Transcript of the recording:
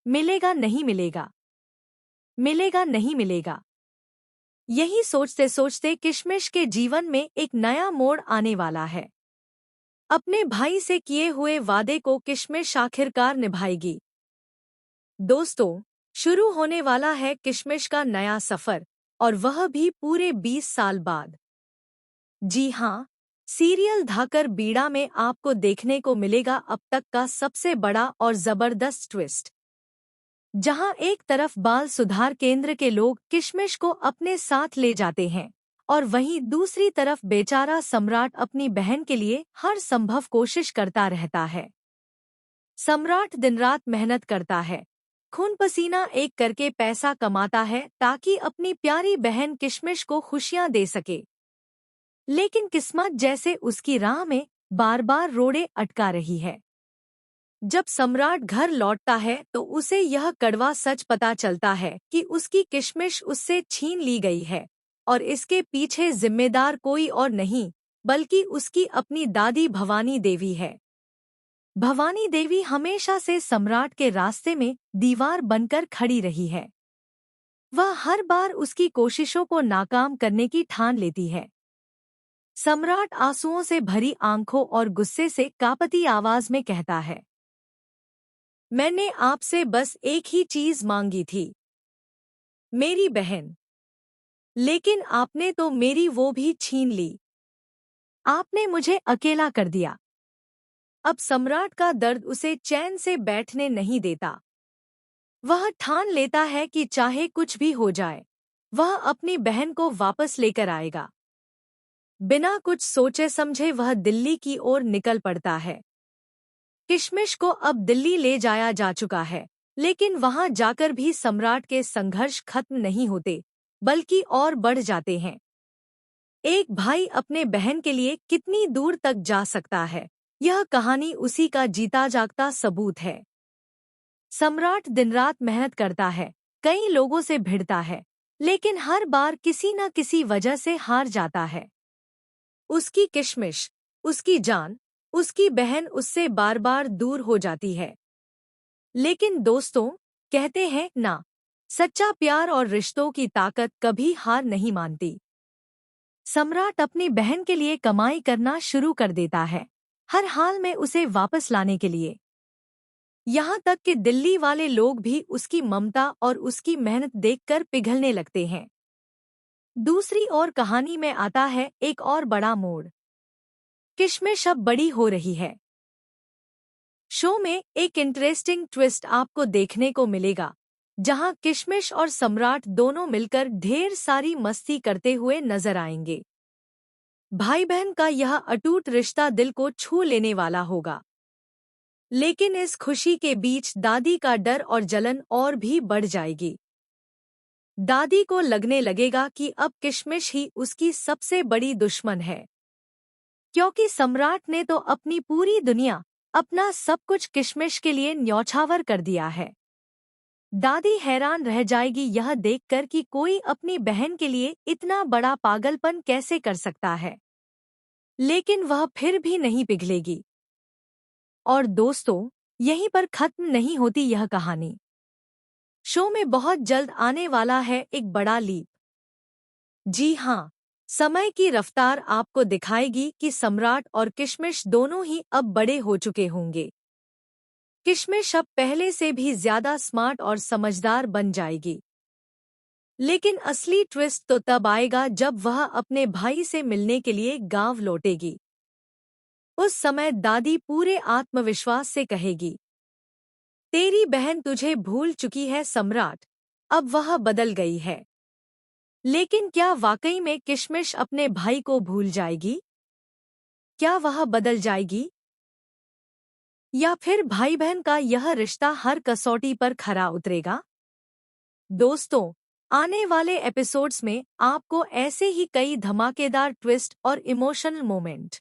मिलेगा नहीं मिलेगा, मिलेगा नहीं मिलेगा। यही सोचते सोचते किशमिश के जीवन में एक नया मोड़ आने वाला है। अपने भाई से किए हुए वादे को किशमिश आखिरकार निभाएगी। दोस्तों, शुरू होने वाला है किशमिश का नया सफर, और वह भी पूरे 20 साल बाद। जी हाँ, सीरियल धाकर बीड़ा में आपको देखने को मिलेगा अब तक का सबसे बड़ा और जबरदस्त ट्विस्ट। जहां एक तरफ बाल सुधार केंद्र के लोग किशमिश को अपने साथ ले जाते हैं, और वहीं दूसरी तरफ बेचारा सम्राट अपनी बहन के लिए हर संभव कोशिश करता रहता है। सम्राट दिन रात मेहनत करता है, खून पसीना एक करके पैसा कमाता है ताकि अपनी प्यारी बहन किशमिश को खुशियां दे सके। लेकिन किस्मत जैसे उसकी राह में बार बार रोड़े अटका रही है। जब सम्राट घर लौटता है तो उसे यह कड़वा सच पता चलता है कि उसकी किशमिश उससे छीन ली गई है, और इसके पीछे जिम्मेदार कोई और नहीं बल्कि उसकी अपनी दादी भवानी देवी है। भवानी देवी हमेशा से सम्राट के रास्ते में दीवार बनकर खड़ी रही है। वह हर बार उसकी कोशिशों को नाकाम करने की ठान लेती है। सम्राट आंसुओं से भरी आंखों और गुस्से से कांपती आवाज में कहता है, मैंने आपसे बस एक ही चीज मांगी थी, मेरी बहन। लेकिन आपने तो मेरी वो भी छीन ली। आपने मुझे अकेला कर दिया। अब सम्राट का दर्द उसे चैन से बैठने नहीं देता। वह ठान लेता है कि चाहे कुछ भी हो जाए, वह अपनी बहन को वापस लेकर आएगा। बिना कुछ सोचे समझे वह दिल्ली की ओर निकल पड़ता है। किशमिश को अब दिल्ली ले जाया जा चुका है, लेकिन वहां जाकर भी सम्राट के संघर्ष खत्म नहीं होते, बल्कि और बढ़ जाते हैं। एक भाई अपने बहन के लिए कितनी दूर तक जा सकता है, यह कहानी उसी का जीता जागता सबूत है। सम्राट दिन रात मेहनत करता है, कई लोगों से भिड़ता है, लेकिन हर बार किसी न किसी वजह से हार जाता है। उसकी किशमिश, उसकी जान, उसकी बहन उससे बार बार दूर हो जाती है। लेकिन दोस्तों, कहते हैं ना, सच्चा प्यार और रिश्तों की ताकत कभी हार नहीं मानती। सम्राट अपनी बहन के लिए कमाई करना शुरू कर देता है, हर हाल में उसे वापस लाने के लिए। यहाँ तक कि दिल्ली वाले लोग भी उसकी ममता और उसकी मेहनत देखकर पिघलने लगते हैं। दूसरी ओर कहानी में आता है एक और बड़ा मोड़। किशमिश अब बड़ी हो रही है। शो में एक इंटरेस्टिंग ट्विस्ट आपको देखने को मिलेगा, जहां किशमिश और सम्राट दोनों मिलकर ढेर सारी मस्ती करते हुए नजर आएंगे। भाई बहन का यह अटूट रिश्ता दिल को छू लेने वाला होगा। लेकिन इस खुशी के बीच दादी का डर और जलन और भी बढ़ जाएगी। दादी को लगने लगेगा कि अब किशमिश ही उसकी सबसे बड़ी दुश्मन है, क्योंकि सम्राट ने तो अपनी पूरी दुनिया, अपना सब कुछ किशमिश के लिए न्यौछावर कर दिया है। दादी हैरान रह जाएगी यह देखकर कि कोई अपनी बहन के लिए इतना बड़ा पागलपन कैसे कर सकता है, लेकिन वह फिर भी नहीं पिघलेगी। और दोस्तों, यहीं पर खत्म नहीं होती यह कहानी। शो में बहुत जल्द आने वाला है एक बड़ा लीप। जी हाँ, समय की रफ्तार आपको दिखाएगी कि सम्राट और किशमिश दोनों ही अब बड़े हो चुके होंगे। किशमिश अब पहले से भी ज्यादा स्मार्ट और समझदार बन जाएगी। लेकिन असली ट्विस्ट तो तब आएगा जब वह अपने भाई से मिलने के लिए गांव लौटेगी। उस समय दादी पूरे आत्मविश्वास से कहेगी, तेरी बहन तुझे भूल चुकी है सम्राट, अब वह बदल गई है। लेकिन क्या वाकई में किशमिश अपने भाई को भूल जाएगी? क्या वह बदल जाएगी? या फिर भाई बहन का यह रिश्ता हर कसौटी पर खरा उतरेगा? दोस्तों, आने वाले एपिसोड्स में आपको ऐसे ही कई धमाकेदार ट्विस्ट और इमोशनल मोमेंट